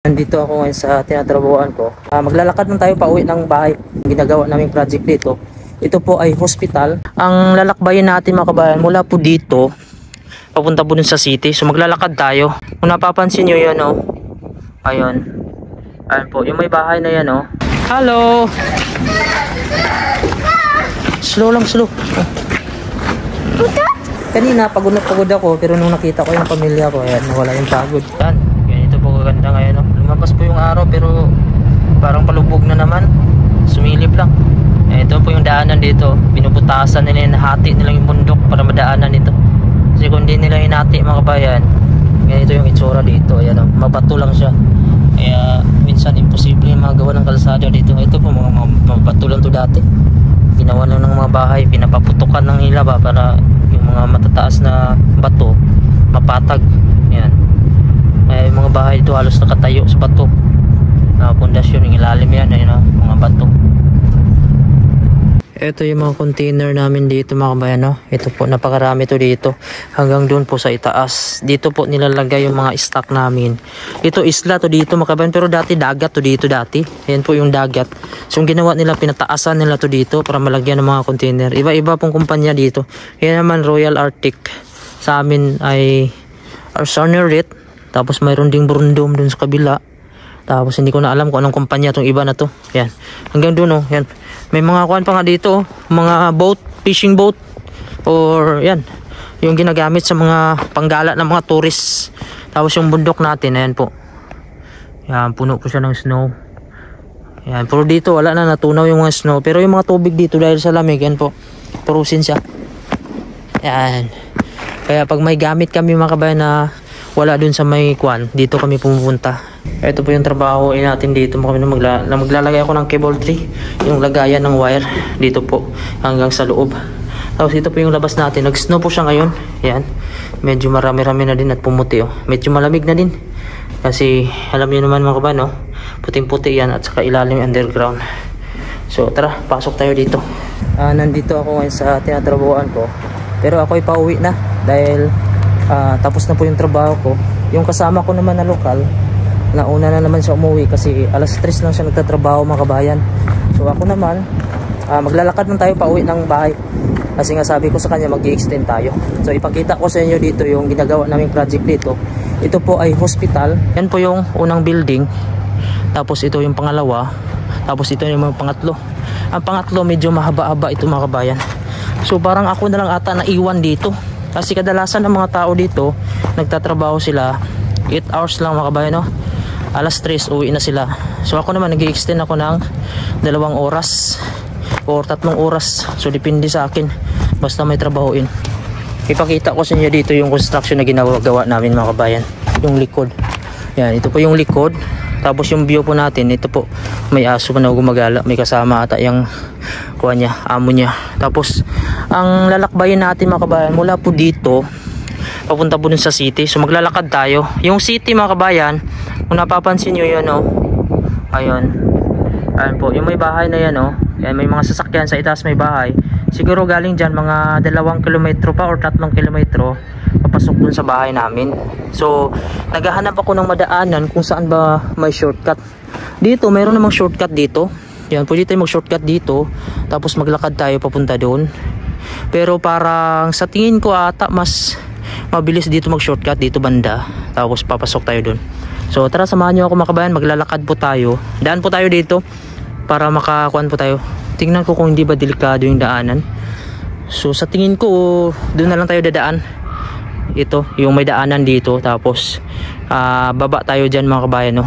Nandito ako ngayon sa tinatrabuhan ko. Maglalakad lang tayo pauwi ng bahay. Ginagawa naming project dito. Ito po ay hospital. Ang lalakbayin natin mga kabayan mula po dito papunta po dun sa city. So maglalakad tayo. Kung napapansin nyo yan oh. Ayun. Ayun po. Yung may bahay na yan oh. Hello! Slow lang, slow. Kanina pagod na pagod ako pero nung nakita ko yung pamilya ko ayan, wala yung pagod. Yan. Ganito po kaganda ngayon no? Lumabas po yung araw pero parang palubog na naman. Sumilip lang. Ito po yung daanan dito. Pinuputasan nila, hinahati nila yung bundok para madaanan dito. Kasi kung hindi nila hinati mga kabayan, ganito yung itsura dito. Ayan o, mabato lang siya. Kaya minsan imposible yung magawa ng kalsada dito. Ito po mga mabato lang to dati. Ginawa lang ng mga bahay, pinapaputukan ng nila ba para yung mga matataas na bato mapatag. Ayan. Kaya yung mga bahay dito halos nakatayo sa bato. Pundasyon, yung ilalim yan, ayun o, mga bato. Ito yung mga container namin dito mga kabayan no? Ito po, napakarami to dito hanggang doon po sa itaas. Dito po nilalagay yung mga stock namin. Ito isla to dito mga kabayan, pero dati dagat to dito dati. Ayan po yung dagat. So yung ginawa nila, pinataasan nila to dito para malagyan ng mga container. Iba-iba pong kumpanya dito. Yan naman Royal Arctic. Sa amin ay Arsonerit. Tapos mayroon ding Brundum dun sa kabila. Tapos hindi ko na alam kung anong kumpanya tong iba na to. Yan. Hanggang doon oh, yan. May mga kuan pa nga dito, mga boat, fishing boat or yan, yung ginagamit sa mga panggala ng mga tourists. Tapos yung bundok natin, ayan po. Yan, puno po siya ng snow. Yan, pero dito wala na, natunaw yung mga snow. Pero yung mga tubig dito dahil sa lamig, yan po, turusin siya. Yan. Kaya pag may gamit kami mga kabayan na wala dun sa may kuan, dito kami pumupunta. Ito po yung trabaho natin dito. Maglalagay ako ng cable tree, yung lagayan ng wire dito po hanggang sa loob. Tapos ito po yung labas natin. Nag snow po siya ngayon. Yan. Medyo marami-rami na din at pumuti oh. Medyo malamig na din. Kasi alam niyo naman mga kabayan no? Puting-puti yan at saka ilalim underground. So tara, pasok tayo dito. Nandito ako ngayon sa tinatrabuhan ko. Pero ako ay pauwi na dahil tapos na po yung trabaho ko. Yung kasama ko naman na lokal, nauna na naman siya umuwi kasi alas 3 lang siya nagtatrabaho mga kabayan. So ako naman, maglalakad lang tayo pauwi ng bahay. Kasi nga sabi ko sa kanya mag-i-extend tayo. So ipakita ko sa inyo dito yung ginagawa naming project dito. Ito po ay hospital. Yan po yung unang building. Tapos ito yung pangalawa. Tapos ito yung pangatlo. Ang pangatlo medyo mahaba-haba ito mga kabayan. So parang ako na lang ata naiwan dito. Kasi kadalasan ng mga tao dito, nagtatrabaho sila 8 hours lang mga kabayan no? Alas 3 uwi na sila. So ako naman nag-i-extend ako ng 2 oras or 3 oras. So depende sa akin, basta may trabahoin. Ipakita ko sa inyo dito yung construction na ginagawa namin mga kabayan. Yung likod. Yan, ito po yung likod. Tapos yung view po natin, ito po may aso na gumagala, may kasama ata yung kuha niya, amo niya. Tapos ang lalakbayin natin mga kabayan mula po dito papunta po dun sa city. So maglalakad tayo. Yung city mga kabayan, kung napapansin nyo yan oh. Ayun. Ayun po, yung may bahay na yan oh. Yan, may mga sasakyan sa itaas may bahay. Siguro galing dyan mga 2 kilometro pa or 3 kilometro papasok dun sa bahay namin. So naghahanap ako ng madaanan kung saan ba may shortcut. Dito mayroon namang shortcut dito. Yan, pwede tayo mag shortcut dito. Tapos maglakad tayo papunta doon. Pero parang sa tingin ko ata mas mabilis dito mag shortcut dito banda. Tapos papasok tayo doon. So tara, samahan nyo ako mga kabayan. Maglalakad po tayo. Daan po tayo dito para makakuan po tayo. Tingnan ko kung hindi ba delikado yung daanan. So sa tingin ko doon na lang tayo dadaan. Ito yung may daanan dito. Tapos baba tayo dyan mga kabayan no?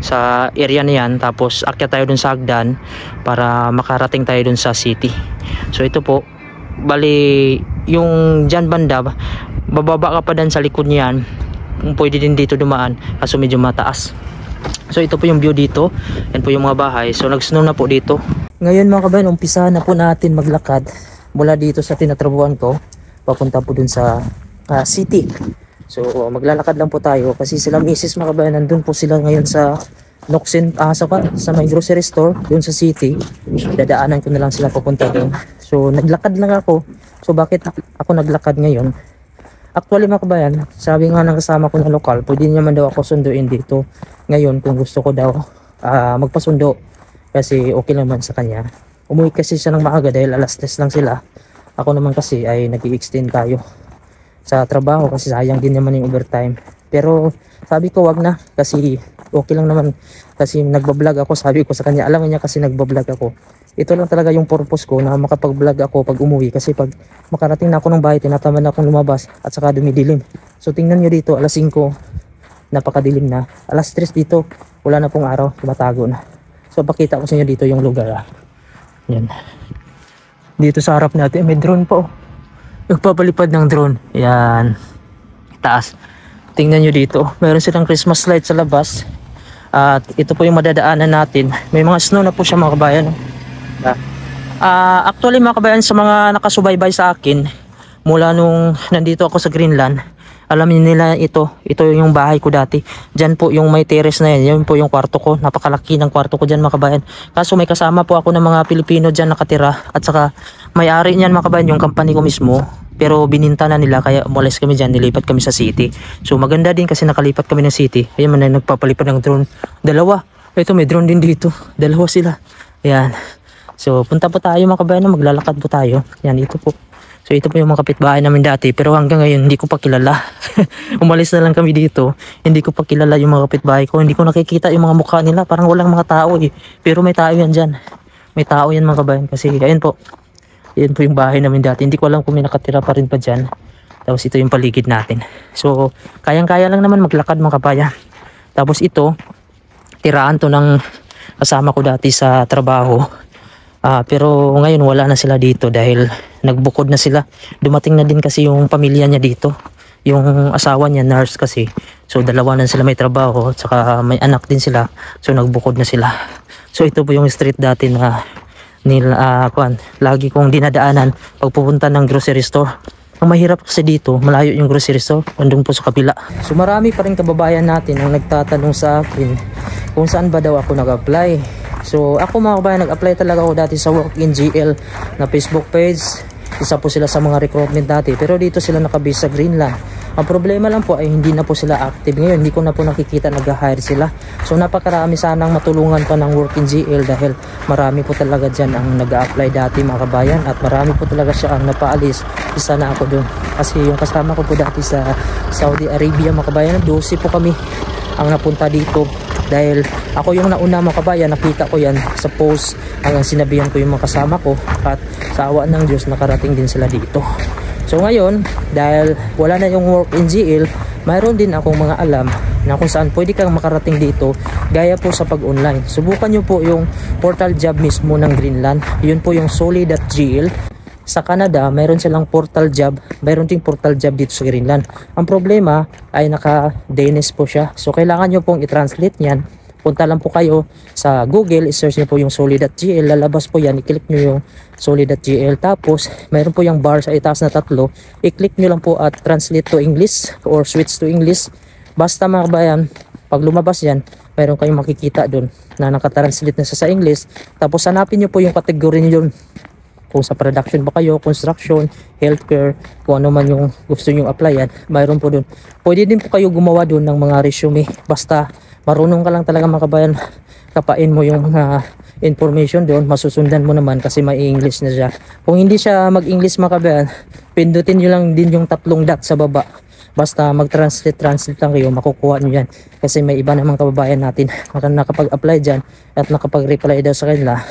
Sa area na yan. Tapos akyat tayo dun sa hagdan para makarating tayo dun sa city. So ito po, bali yung dyan banda, bababa ka pa dyan sa likod niyan. Kung pwede din dito dumaan kaso medyo mataas. So ito po yung view dito. Yan po yung mga bahay. So nag snow na po dito. Ngayon mga kabayan, umpisa na po natin maglakad mula dito sa tinatrabuhan ko papunta po dun sa city. So maglalakad lang po tayo kasi sila misis mga kabayan, nandun po sila ngayon sa Noxen, sa may grocery store dun sa city. Dadaanan ko na lang sila papunta doon. So naglakad lang ako. So bakit ako naglakad ngayon? Actually mga kabayan, sabi nga ng kasama ko na lokal, pwede naman daw ako sunduin dito ngayon kung gusto ko daw magpasundo kasi okay naman sa kanya. Umuwi kasi siya ng maaga dahil alas 3 lang sila. Ako naman kasi ay nag-i-extend tayo sa trabaho kasi sayang din naman yung overtime. Pero sabi ko wag na kasi okay lang naman kasi nagbablog ako. Sabi ko sa kanya, alam niya kasi nagbablog ako. Ito lang talaga yung purpose ko na makapag-vlog ako pag umuwi kasi pag makarating na ako ng bahay tinatamad na akong lumabas at saka dumidilim. So tingnan nyo dito, alas 5 napakadilim na. Alas 3 dito wala na pong araw, tumatago na. So pakita ko sa inyo dito yung lugar. Yan. Dito sa harap natin may drone po. Nagpapalipad ng drone. Yan. Taas. Tingnan nyo dito. Meron silang Christmas light sa labas. At ito po yung madadaanan natin. May mga snow na po siya mga kabayan. Actually mga kabayan, sa mga nakasubaybay sa akin mula nung nandito ako sa Greenland, alam nila ito yung bahay ko dati. Diyan po yung may terrace na yan. Yan po yung kwarto ko. Napakalaki ng kwarto ko dyan mga kabayan. Kaso may kasama po ako ng mga Pilipino dyan nakatira. At saka may-ari niyan mga kabayan yung company ko mismo. Pero bininta na nila kaya umalis kami dyan. Nilipat kami sa city. So maganda din kasi nakalipat kami ng city. Ayan man na nagpapalipad ng drone. Dalawa. Ito may drone din dito. Dalawa sila. Ayan. So punta po tayo mga kabayan. Maglalakad po tayo. Yan ito po. So ito po yung mga kapitbahay namin dati pero hanggang ngayon hindi ko pa kilala. Umalis na lang kami dito. Hindi ko pa kilala yung mga kapitbahay ko. Hindi ko nakikita yung mga mukha nila. Parang walang mga tao eh. Pero may tao yan dyan. May tao yan mga kabayan kasi ayun po. Yan po yung bahay namin dati. Hindi ko alam kung may nakatira pa rin pa dyan. Tapos ito yung paligid natin. So kayang-kaya lang naman maglakad mga kabayan. Tapos ito tirahan to ng kasama ko dati sa trabaho. Pero ngayon wala na sila dito dahil nagbukod na sila. Dumating na din kasi yung pamilya niya dito. Yung asawa niya nurse kasi. So dalawa na sila may trabaho at saka may anak din sila. So nagbukod na sila. So ito po yung street dati na lagi kong dinadaanan pag pupunta ng grocery store. Ang mahirap kasi dito, malayo yung grocery store, andun po sa kabila. So marami pa rin kababayan natin ang nagtatanong sa akin kung saan ba daw ako nag-apply. So ako mga kabayan, nag-apply talaga ako dati sa Work in GL na Facebook page. Isa po sila sa mga recruitment dati, pero dito sila nakabase sa Greenland. Ang problema lang po ay hindi na po sila active ngayon. Hindi ko na po nakikita nag-hire sila. So napakarami sanang matulungan pa ng Work in GL dahil marami po talaga dyan ang nag-apply dati mga kabayan. At marami po talaga siya ang napaalis. Isa na ako dun. Kasi yung kasama ko po dati sa Saudi Arabia mga kabayan, 12 po kami ang napunta dito. Dahil ako yung nauna mga kabayan, nakita ko yan sa post hanggang sinabihan ko yung mga kasama ko. At sa awa ng Diyos nakarating din sila dito. So ngayon, dahil wala na yung Work in GL, mayroon din akong mga alam na kung saan pwede kang makarating dito gaya po sa pag-online. Subukan nyo po yung portal job mismo ng Greenland. Yun po yung solid.gl. Sa Canada, mayroon silang portal job. Mayroon ding portal job dito sa Greenland. Ang problema ay naka-Danish po siya. So kailangan nyo pong i-translate yan. Punta lang po kayo sa Google, i-search nyo po yung solid.gl, lalabas po yan, i-click nyo yung solid.gl, tapos mayroon po yung bar sa itaas na tatlo, i-click nyo lang po at translate to English or switch to English. Basta mga kabayan, pag lumabas yan, mayroon kayong makikita dun na nakatranslate na sa English, tapos hanapin nyo po yung category nyo kung sa production ba kayo, construction, healthcare, kung ano man yung gusto nyo applyan, mayroon po dun. Pwede din po kayo gumawa dun ng mga resume, basta marunong ka lang talaga mga kabayan, kapain mo yung information doon, masusundan mo naman kasi may English na siya. Kung hindi siya mag-English mga kabayan, pindutin nyo lang din yung tatlong dot sa baba. Basta mag-translate lang kayo, makukuha nyo yan. Kasi may iba namang kababayan natin na nakapag-apply dyan at nakapag-reply daw sa kanila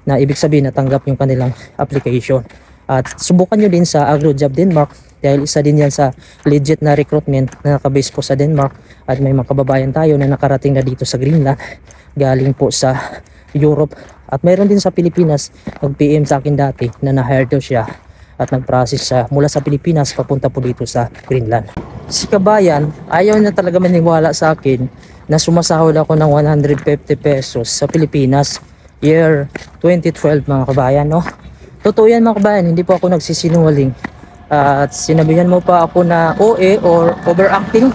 na ibig sabihin natanggap yung kanilang application. At subukan nyo din sa AgroJob Denmark dahil isa din yan sa legit na recruitment na nakabase po sa Denmark. At may mga kababayan tayo na nakarating na dito sa Greenland galing po sa Europe. At mayroon din sa Pilipinas, nag-PM sa akin dati na na-hire daw siya at nag-process siya mula sa Pilipinas papunta po dito sa Greenland. Si kabayan, ayaw na talaga maniwala sa akin na sumasahod ako ng 150 pesos sa Pilipinas year 2012 mga kabayan, no? Totoo yan mga kabayan, hindi po ako nagsisinungaling. At sinabihan mo pa ako na OA or overacting.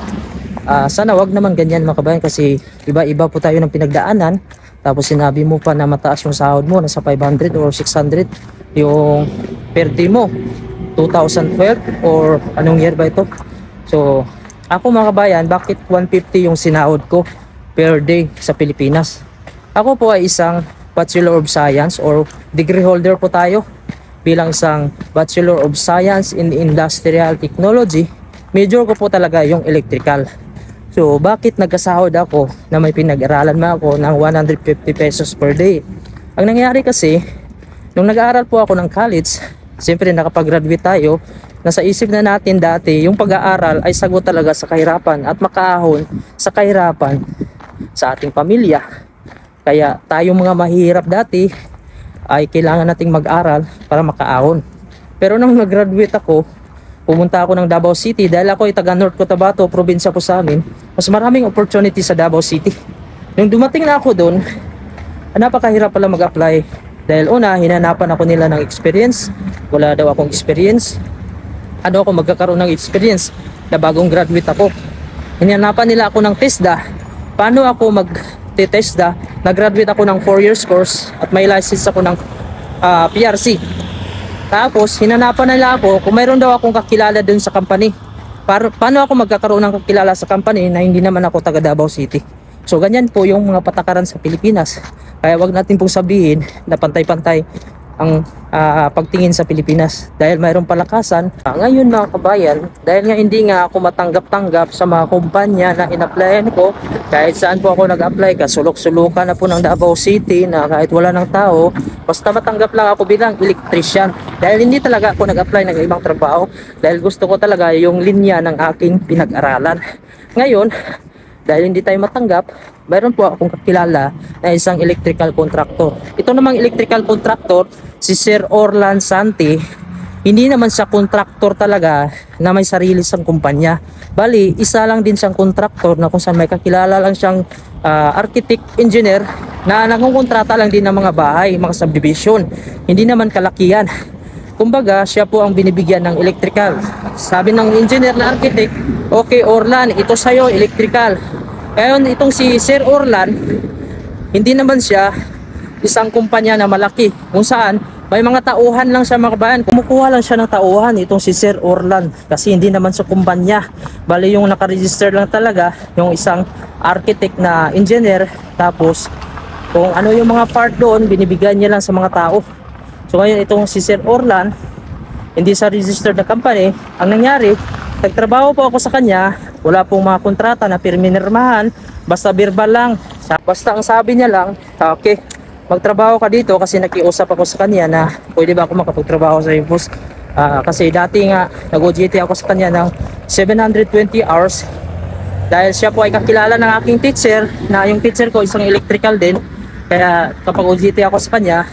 Sana wag naman ganyan mga kabayan kasi iba-iba po tayo ng pinagdaanan. Tapos sinabi mo pa na mataas yung sahod mo, nasa 500 or 600 yung per day mo. 2012 or anong year ba ito? So, ako mga kabayan, bakit 150 yung sinahod ko per day sa Pilipinas? Ako po ay isang Bachelor of Science or degree holder po tayo. Bilang isang Bachelor of Science in Industrial Technology, major ko po talaga yung electrical. So, bakit nagkasahod ako na may pinag-aralan mo ako ng 150 pesos per day? Ang nangyari kasi, nung nag-aaral po ako ng college, siyempre nakapag-graduate tayo, nasa isip na natin dati, yung pag-aaral ay sagot talaga sa kahirapan at makaahon sa kahirapan sa ating pamilya. Kaya tayo mga mahihirap dati ay kailangan nating mag-aral para makaahon. Pero nung nag-graduate ako, pumunta ako ng Davao City dahil ako ay taga North Cotabato, probinsya po sa amin. Mas maraming opportunity sa Davao City. Nung dumating na ako doon, napakahirap pala mag-apply. Dahil una, hinanapan ako nila ng experience. Wala daw akong experience. Ano ako magkakaroon ng experience na bagong graduate ako? Hinanapan nila ako ng TESDA. Paano ako mag-TESDA? Nag-graduate ako ng 4 years course at may license ako ng PRC. Tapos, hinanapan nila ako kung mayroon daw akong kakilala dun sa company. Paano ako magkakaroon ng kakilala sa company na hindi naman ako taga Davao City? So, ganyan po yung mga patakaran sa Pilipinas. Kaya wag natin pong sabihin na pantay-pantay ang pagtingin sa Pilipinas dahil mayroong palakasan. Ngayon mga kabayan, dahil nga hindi nga ako matanggap-tanggap sa mga kumpanya na in-applyan ko, kahit saan po ako nag-apply, kasulok-sulukan na po ng Davao City na kahit wala ng tao, basta matanggap lang ako bilang electrician. Dahil hindi talaga ako nag-apply ng ibang trabaho dahil gusto ko talaga yung linya ng aking pinag-aralan. Ngayon, dahil hindi tayo matanggap, mayroon po akong kakilala na isang electrical contractor. Ito namang electrical contractor, si Sir Orlan Santi, hindi naman siya contractor talaga na may sarili siyang kumpanya. Bali, isa lang din siyang contractor na kung saan may kakilala lang siyang architect engineer na nangungontrata lang din ng mga bahay, mga subdivision. Hindi naman kalakihan. Kumbaga, siya po ang binibigyan ng electrical. Sabi ng engineer na architect, okay Orlan, ito sa'yo, electrical. Ngayon, itong si Sir Orlan, hindi naman siya isang kumpanya na malaki. Kung saan, may mga tauhan lang siya mga kabayan. Kumukuha lang siya ng tauhan, itong si Sir Orlan. Kasi hindi naman sa kumpanya. Bali yung nakaregister lang talaga, yung isang architect na engineer. Tapos, kung ano yung mga part doon, binibigyan niya lang sa mga tao. So ngayon itong si Sir Orlan, hindi sa registered na company. Ang nangyari, nagtrabaho po ako sa kanya, wala pong mga kontrata na pirminirmahan, basta verbal lang. Basta ang sabi niya lang, okay, magtrabaho ka dito kasi nakiusap ako sa kanya na pwede ba ako makapagtrabaho sa boss. Kasi dati nga nag-OJT ako sa kanya ng 720 hours dahil siya po ay kakilala ng aking teacher na yung teacher ko isang electrical din. Kaya kapag OJT ako sa kanya,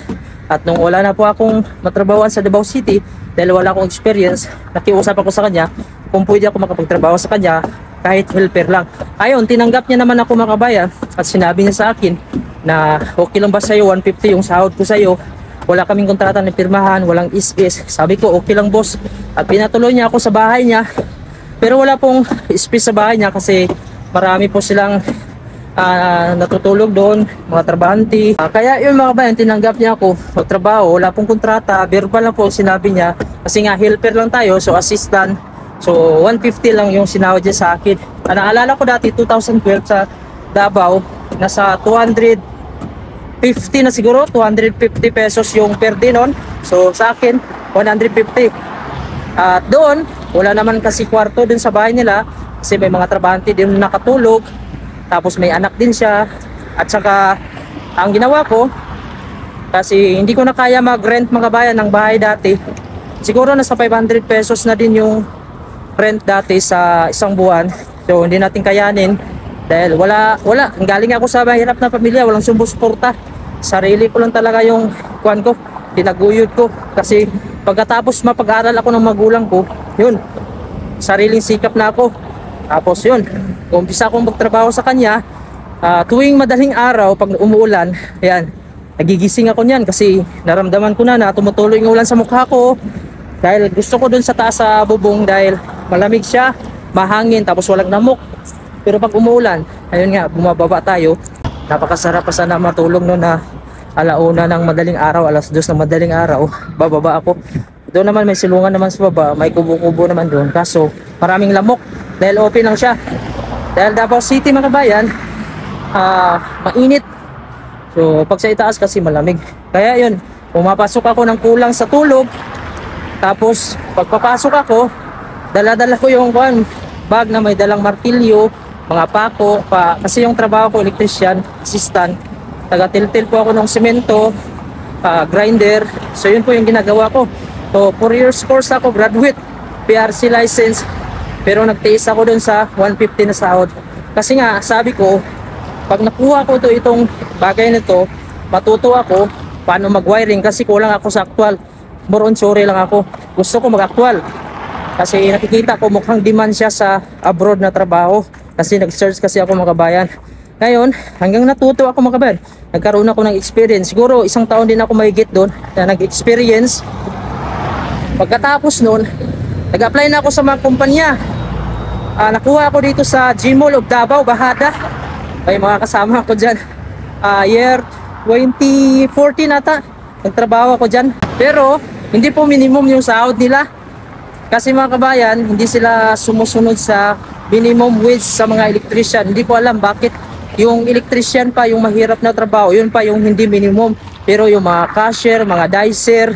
at nung wala na po akong matrabahoan sa Davao City dahil wala akong experience, nakiusap ako sa kanya kung pwede ako makapagtrabaho sa kanya kahit helper lang. Ayun, tinanggap niya naman ako mga kabayan at sinabi niya sa akin na okay lang ba sa'yo, 150 yung sahod ko sa'yo, wala kaming kontrata na pirmahan, walang is-is. Sabi ko okay lang boss, at pinatuloy niya ako sa bahay niya, pero wala pong space sa bahay niya kasi marami po silang natutulog doon, mga trabahante. Kaya yun mga kabayan, tinanggap niya ako magtrabaho, wala pong kontrata, verbal lang po sinabi niya kasi nga helper lang tayo, so assistant. So 150 lang yung sinahod niya sa akin. Naalala ko dati 2012 sa Davao, nasa 250 na siguro, 250 pesos yung per day nun. So sa akin 150. At doon wala naman kasi kwarto dun sa bahay nila kasi may mga trabahante din nakatulog. Tapos may anak din siya. At saka ang ginawa ko, kasi hindi ko na kaya mag-rent mga bayan ng bahay dati. Siguro nasa 500 pesos na din yung rent dati sa isang buwan. So hindi natin kayanin dahil wala. Galing ako sa mahirap na pamilya, walang sumusuporta. Sarili ko lang talaga yung kuwan ko, tinaguyod ko. Kasi pagkatapos mapag-aral ako ng magulang ko, yun, sariling sikap na ako. Tapos yun, umpisa akong magtrabaho sa kanya. Tuwing madaling araw pag umuulan, ayan, nagigising ako niyan kasi naramdaman ko na tumutuloy yung ulan sa mukha ko. Dahil gusto ko dun sa taas sa bubong dahil malamig siya, mahangin, tapos walang namok. Pero pag umuulan, ayun nga, bumababa tayo. Napakasarap pa sana matulog no na alauna ng madaling araw, alas 2 ng madaling araw, bababa ako. Doon naman may silungan naman sa baba, may kubo-kubo naman doon. Kaso maraming lamok dahil open lang siya. Dahil Davao City mga kabayan, mainit. So pag sa itaas kasi malamig. Kaya yun, pumapasok ako ng kulang sa tulog. Tapos pagpapasok ako, dala-dala ko yung bag na may dalang martilyo, mga pako kasi yung trabaho ko electrician, assistant. Taga-tiltil po ako ng semento, grinder. So yun po yung ginagawa ko. So 4 years course ako, graduate, PRC license. Pero nagtiis ako dun sa 150 na sahod. Kasi nga sabi ko, pag nakuha ko itong bagay nito, matuto ako paano mag-wiring kasi kulang ako sa actual. More on sorry lang ako. Gusto ko mag-actual. Kasi nakikita ko mukhang demand siya sa abroad na trabaho. Kasi nag-search kasi ako mga kabayan. Ngayon, hanggang natuto ako mga kabayan, nagkaroon ako ng experience. Siguro 1 taon din ako mahigit doon na nag-experience. Pagkatapos noon, nag-apply na ako sa mga kumpanya. Nakuha ako dito sa Gmall of Davao, Bahada. May mga kasama ako dyan. Year 2014 ata, nagtrabaho ako dyan. Pero, hindi po minimum yung sahod nila. Kasi mga kabayan, hindi sila sumusunod sa minimum wage sa mga electrician. Hindi ko alam bakit yung electrician pa yung mahirap na trabaho, yun pa yung hindi minimum. Pero yung mga cashier, mga dicer,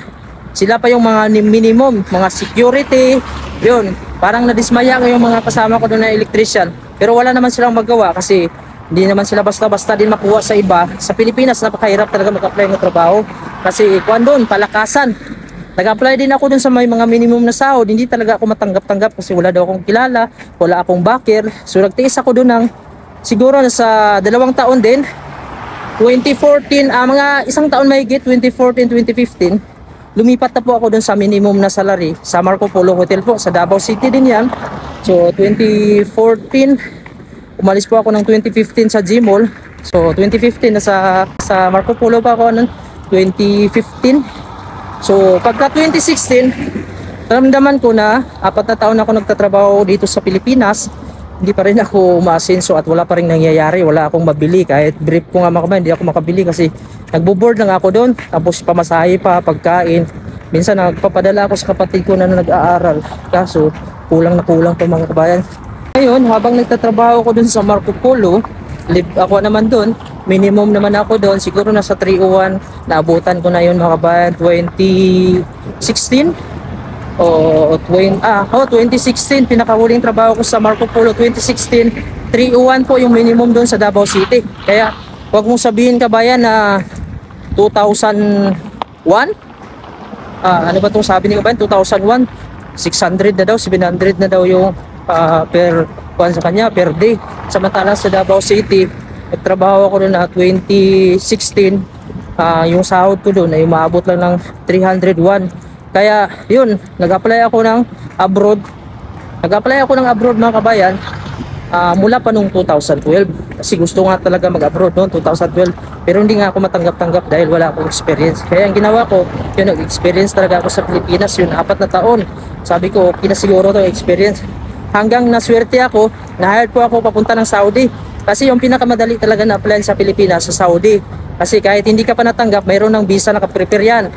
sila pa yung mga minimum, mga security, yun. Parang nadismaya ko yung mga kasama ko doon na electrician. Pero wala naman silang magawa kasi hindi naman sila basta-basta din makuha sa iba. Sa Pilipinas, napakahirap talaga mag-apply ng trabaho. Kasi kung doon, palakasan. Nag-apply din ako dun sa may mga minimum na sahod. Hindi talaga ako matanggap-tanggap kasi wala daw akong kilala, wala akong backer. So nagtiis ako dun ng siguro sa 2 taon din. 2014, mga 1 taon mahigit, 2014, 2015. Lumipat na po ako dun sa minimum na salary sa Marco Polo Hotel po, sa Davao City din yan. So 2014, umalis po ako ng 2015 sa Gmall. So 2015 na sa Marco Polo pa ako nun, 2015. So pagka 2016, naramdaman ko na 4 na taon ako nagtatrabaho dito sa Pilipinas. Hindi pa rin ako umaasenso at wala pa rin nangyayari, wala akong mabili. Kahit brief ko nga mga hindi ako makabili kasi nagbo-board lang ako doon. Tapos pamasahe pa, pagkain. Minsan nagpapadala ako sa kapatid ko na nag-aaral. Kaso kulang na kulang pa mga kabayan. Ngayon habang nagtatrabaho ko doon sa Marco Polo, live ako naman doon, minimum naman ako doon, siguro nasa 301. Naabutan ko na yun mga kabayan, 2016 o 2016 pinakahuling trabaho ko sa Marco Polo. 2016 301 po yung minimum doon sa Davao City. Kaya wag mong sabihin kabayan na 2001 ano ba itong sabi ni kabayan, 2001 600 na daw, 700 na daw yung per sa kanya per day. Samantala sa Davao City nagtrabaho ako doon na 2016, yung sahod ko doon ay umaabot lang ng 301. Kaya yun, nag-apply ako ng abroad. Nag-apply ako ng abroad mga kabayan mula pa nung 2012. Kasi gusto nga talaga mag-abroad noon 2012. Pero hindi nga ako matanggap-tanggap dahil wala akong experience. Kaya ang ginawa ko, yun, nag-experience talaga ako sa Pilipinas. Yun, 4 na taon. Sabi ko, okay na siguro to experience. Hanggang naswerte ako, na-hired po ako papunta ng Saudi. Kasi yung pinakamadali talaga na apply sa Pilipinas sa Saudi. Kasi kahit hindi ka pa natanggap, mayroon ng visa na ka-prepare yan.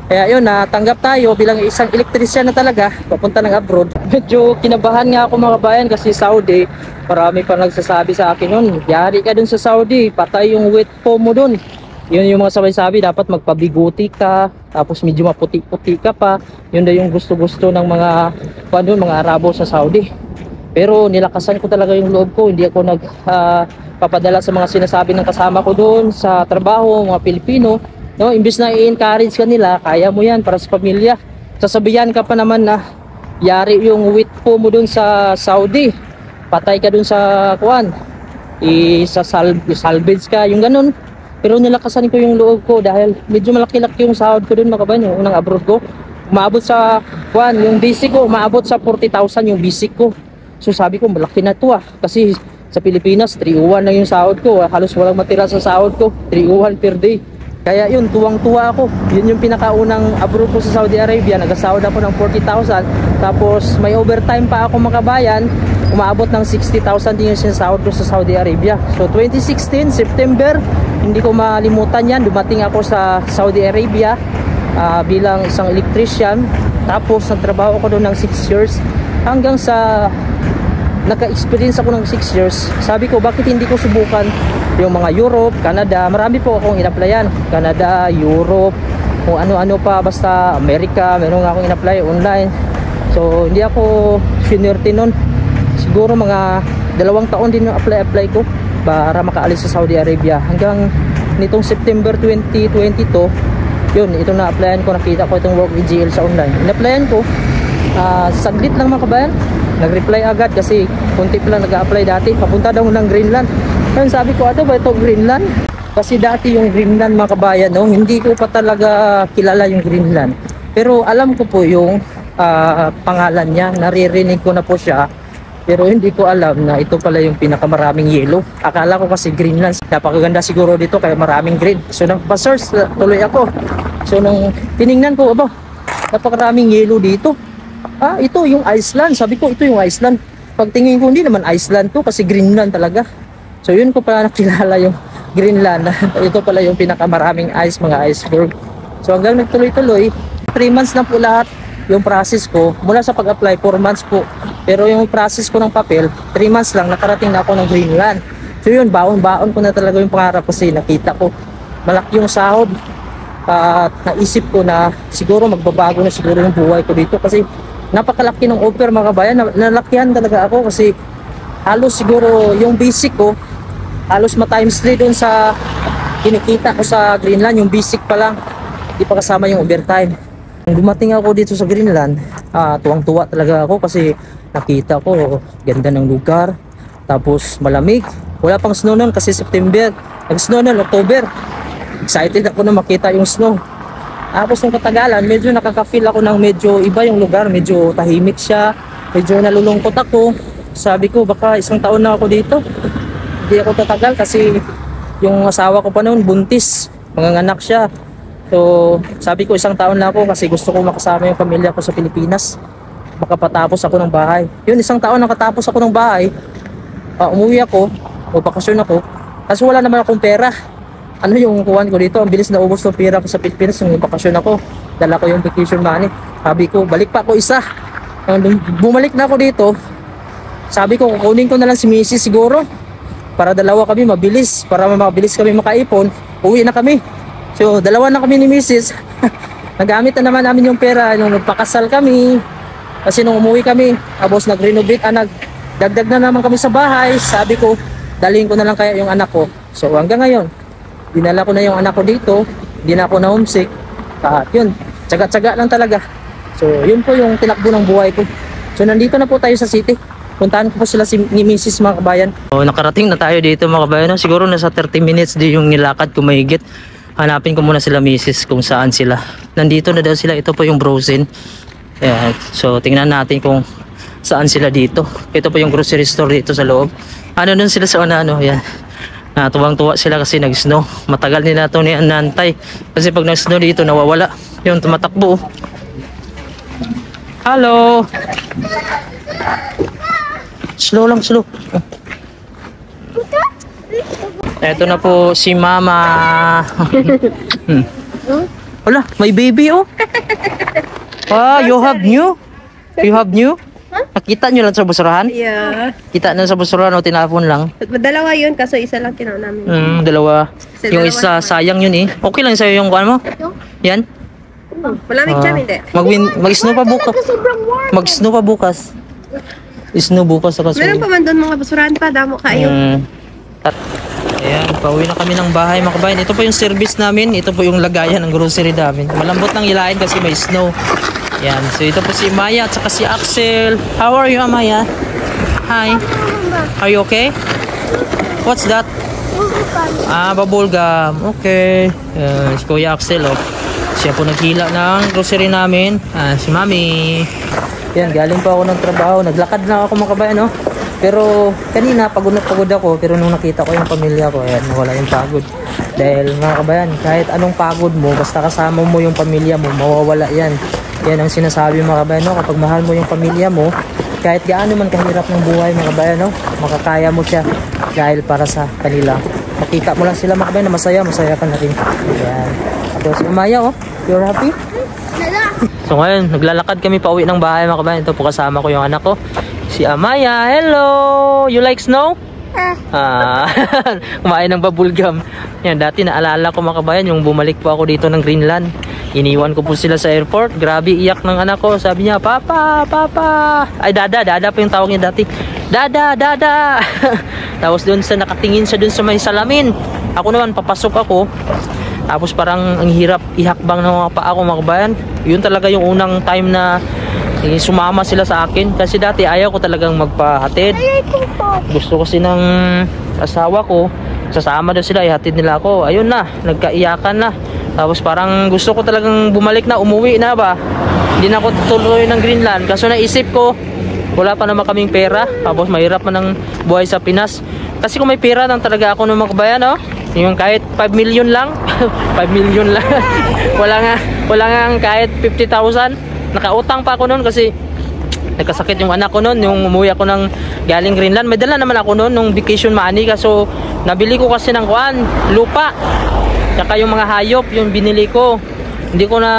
Kaya yun, natanggap tayo bilang isang electrician na talaga papunta ng abroad. Medyo kinabahan nga ako mga bayan kasi Saudi, marami pa nagsasabi sa akin yun, yari ka dun sa Saudi, patay yung wet foam mo dun. Yun yung mga sabay-sabi, dapat magpabiguti ka, tapos medyo maputi-puti ka pa. Yun na yung gusto-gusto ng mga mga Arabo sa Saudi. Pero nilakasan ko talaga yung loob ko, hindi ako nagpapadala sa mga sinasabi ng kasama ko doon sa trabaho, mga Pilipino. No, imbes na i-encourage ka nila, kaya mo yan para sa pamilya. Sasabihan ka pa naman na yari yung wheat po mo dun sa Saudi. Patay ka dun sa salvage ka, yung ganun. Pero nilakasan ko yung loob ko dahil medyo malaki-laki yung sahod ko dun mga kabayan, yung unang abroad ko. Umabot sa yung basic ko, umabot sa 40,000 yung basic ko. So sabi ko, malaki na to kasi sa Pilipinas 301 lang yung sahod ko, halos walang matira sa sahod ko, 301 per day. Kaya yun, tuwang-tuwa ako. Yun yung pinakaunang abroad ko sa Saudi Arabia. Nagasahod ako ng 40,000. Tapos may overtime pa ako mga kabayan. Umaabot ng 60,000 din yung sinasahod ko sa Saudi Arabia. So 2016, September, hindi ko malimutan yan. Dumating ako sa Saudi Arabia bilang isang electrician. Tapos nagtrabaho ako doon ng 6 years hanggang sa naka-experience ako ng 6 years. Sabi ko, bakit hindi ko subukan yung mga Europe, Canada. Marami po akong in-applyan. Canada, Europe, kung ano-ano pa, basta America, meron nga akong in-apply online. So hindi ako sinerte nun. Siguro mga 2 taon din yung apply ko para makaalis sa Saudi Arabia. Hanggang nitong September 2022, yun, ito na-applyan ko. Nakita ko itong work with GL sa online. In-applyan ko, saglit lang mga kabayan, nag-reply agad kasi kunti pa lang nag-a-apply dati. Papunta daw ng Greenland. Kaya sabi ko, ano ba ito Greenland? Kasi dati yung Greenland mga kabayan, no, hindi ko pa talaga kilala yung Greenland. Pero alam ko po yung pangalan niya, naririnig ko na po siya. Pero hindi ko alam na ito pala yung pinakamaraming yellow. Akala ko kasi Greenland, napakaganda siguro dito kaya maraming green. So nagpa-search tuloy ako. So nung tiningnan ko, aba, napakaraming yellow dito. Ito yung Iceland. Sabi ko, ito yung Iceland. Pagtingin ko, hindi naman Iceland to kasi Greenland talaga. So yun ko pala nakilala yung Greenland. Ito pala yung pinakamaraming ice, mga iceberg. So hanggang nagtuloy-tuloy, 3 months na po lahat yung process ko. Mula sa pag-apply, 4 months po. Pero yung process ko ng papel, 3 months lang, nakarating na ako ng Greenland. So yun, baon-baon ko na talaga yung pangarap kasi nakita ko malaki yung sahod. At naisip ko na siguro magbabago na siguro yung buhay ko dito kasi napakalaki ng offer mga kabayan. Nalakihan talaga ako kasi halos siguro yung basic ko halos ma-times 3 doon sa kinikita ko sa Greenland. Yung basic pa lang, di pa kasama yung overtime. Nung dumating ako dito sa Greenland, tuwang-tuwa talaga ako kasi nakita ko ganda ng lugar, tapos malamig. Wala pang snow noon kasi September, nag-snow noon October. Excited ako na makita yung snow. Tapos nung katagalan, medyo nakaka-feel ako ng medyo iba yung lugar, medyo tahimik siya, medyo nalulungkot ako. Sabi ko baka 1 taon na ako dito, hindi ako tatagal kasi yung asawa ko pa noon buntis, manganganak siya. So sabi ko 1 taon na ako kasi gusto ko makasama yung pamilya ko sa Pilipinas, makapatapos ako ng bahay. Yun, 1 taon nakatapos ako ng bahay, umuwi ako o bakasyon ako kasi wala naman akong pera. Ano yung kuhan ko dito, ang bilis na ubos ng pera ko sa Pilipinas. Yung bakasyon ako, dala ko yung vacation money. Sabi ko balik pa ako isa. Bumalik na ako dito, sabi ko kukunin ko na lang si Mrs. siguro para dalawa kami mabilis, para mabilis kami makaipon, uwi na kami. So dalawa na kami ni Mrs. Nagamit na naman namin yung pera nung nagpakasal kami. Kasi nung umuwi kami, tapos nag-renovate, nagdagdag na naman kami sa bahay. Sabi ko, dalhin ko na lang kaya yung anak ko. So hanggang ngayon, dinala ko na yung anak ko dito, hindi na ako na homesick. At yun, tsaga-tsaga lang talaga. So yun po yung tinakbo ng buhay ko. So nandito na po tayo sa city. Puntahan ko po sila ni Mrs. mga kabayan. So, nakarating na tayo dito mga kabayan. No? Siguro nasa 30 minutes din yung nilakad ko mahigit. Hanapin ko muna sila Mrs. kung saan sila. Nandito na daw sila. Ito po yung Brosen. Ayan. So tingnan natin kung saan sila dito. Ito po yung grocery store dito sa loob. Ano nun sila sa ano. Ayan. Tuwang-tuwa sila kasi nag-snow. Matagal nila ito nantay. Kasi pag nag-snow dito nawawala. Yun, tumatakbo. Hello! Slow lang, slow. Ito na po si Mama. Wala, may baby oh. You have new? You have new? Nakita nyo lang sa basurahan? Yeah. Kita na sa basurahan o tinapon lang? Dalawa yun, kaso isa lang tinaw namin. Dalawa. Yung isa, sayang yun eh. Okay lang sa'yo yung kuhan mo? Yan? Malamig dyan, hindi. Mag-snow pa bukas. Mag-snow pa bukas. Snow bukas sa kaso. Meron pa man doon mga basurahan pa, damo kayo. Ayan, pauwi na kami ng bahay mga kabayan. Ito po yung service namin. Ito po yung lagayan ng grocery namin. Malambot ng ilahin kasi may snow. Ayan, so ito po si Maya at saka si Axel. How are you, Maya? Hi. Are you okay? What's that? Bubble gum. Okay. Si Kuya Axel, oh. Siya po naghila ng grocery namin. Si Mami. Yan, galing pa ako ng trabaho. Naglakad na ako mga kabayan, no? Pero kanina pagod na pagod ako. Pero nung nakita ko yung pamilya ko, ayan, nawala yung pagod. Dahil mga kabayan, kahit anong pagod mo, basta kasama mo yung pamilya mo, mawawala yan. Yan ang sinasabi mga kabayan, no? Kapag mahal mo yung pamilya mo, kahit gaano man kahirap ng buhay mga kabayan, no? Makakaya mo siya dahil para sa kanila. Makita mo lang sila mga kabayan na masaya, masaya ka na rin. Ayan. Tapos Maya, oh, you're happy? So ngayon, naglalakad kami pa uwi ng bahay mga kabayan. Ito po kasama ko yung anak ko, si Amaya. Hello! You like snow? Kumain ng bubblegum. Yan, dati naalala ko mga kabayan, yung bumalik po ako dito ng Greenland. Iniwan ko po sila sa airport. Grabe, iyak ng anak ko. Sabi niya, Papa, Papa. Ay, Dada pa yung tawag niya dati. Dada. Tapos doon sa nakatingin siya doon sa may salamin. Ako naman, papasok ako. Tapos parang ang hirap ihakbang ng mga paa ko mga kabayan. Yun talaga yung unang time na sumama sila sa akin. Kasi dati ayaw ko talagang magpahatid. Gusto kasi ng asawa ko, sasama daw sila, ihatid nila ako. Ayun na, nagkaiyakan na. Tapos parang gusto ko talagang bumalik na, umuwi na ba. Hindi na ako tuloy ng Greenland. Kaso naisip ko, wala pa naman kaming pera. Tapos mahirap man ang buhay sa Pinas. Kasi kung may pera lang talaga ako ng mga kabayan, oh. Yung kahit 5 million lang. 5 million lang. wala nga kahit 50,000. Nakautang pa ako noon kasi nagkasakit yung anak ko noon. Yung umuwi ako ng galing Greenland. May dala naman ako noon nung vacation money. Kaso nabili ko kasi ng lupa. Saka yung mga hayop, yung binili ko. Hindi ko na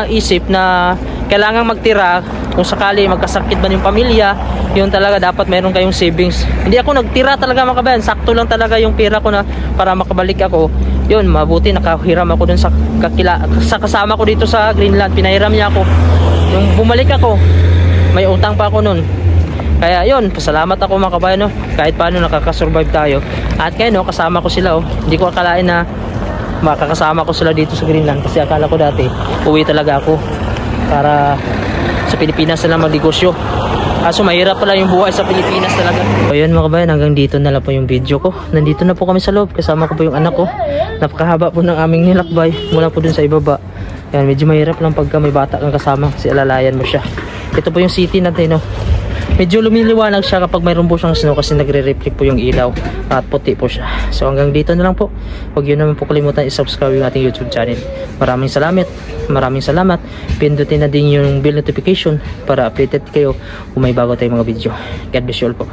isip na kailangan magtira kung sakali magkasakit man yung pamilya. Yun talaga, dapat meron kayong savings. Hindi ako nagtira talaga mga kabayan. Sakto lang talaga yung pera ko na para makabalik ako. Yun, mabuti nakahiram ako dun sa kasama ko dito sa Greenland. Pinahiram niya ako. Yung bumalik ako, may utang pa ako nun. Kaya yun, pasalamat ako mga kabayan, no? Kahit paano nakakasurvive tayo. At kaya no, kasama ko sila, oh. Hindi ko akalain na makakasama ko sila dito sa Greenland. Kasi akala ko dati, uwi talaga ako para sa Pilipinas na lang magnegosyo. Kaso mahirap pala yung buhay sa Pilipinas talaga. So yun mga kabayan, hanggang dito na lang po yung video ko. Nandito na po kami sa loob, kasama ko po yung anak ko. Napakahaba po ng aming nilakbay mula po dun sa ibaba. Yan, medyo mahirap lang pagka may bata kang kasama kasi alalayan mo siya. Ito po yung city natin, no? Medyo lumiliwanag siya kapag mayroon po siyang snow kasi nagre-reflect po yung ilaw at puti po siya. So hanggang dito na lang po. Huwag yun naman po kalimutan i-subscribe yung ating YouTube channel. Maraming salamat. Pindutin na din yung bell notification para updated kayo kung may bago tayong mga video. God bless you all po.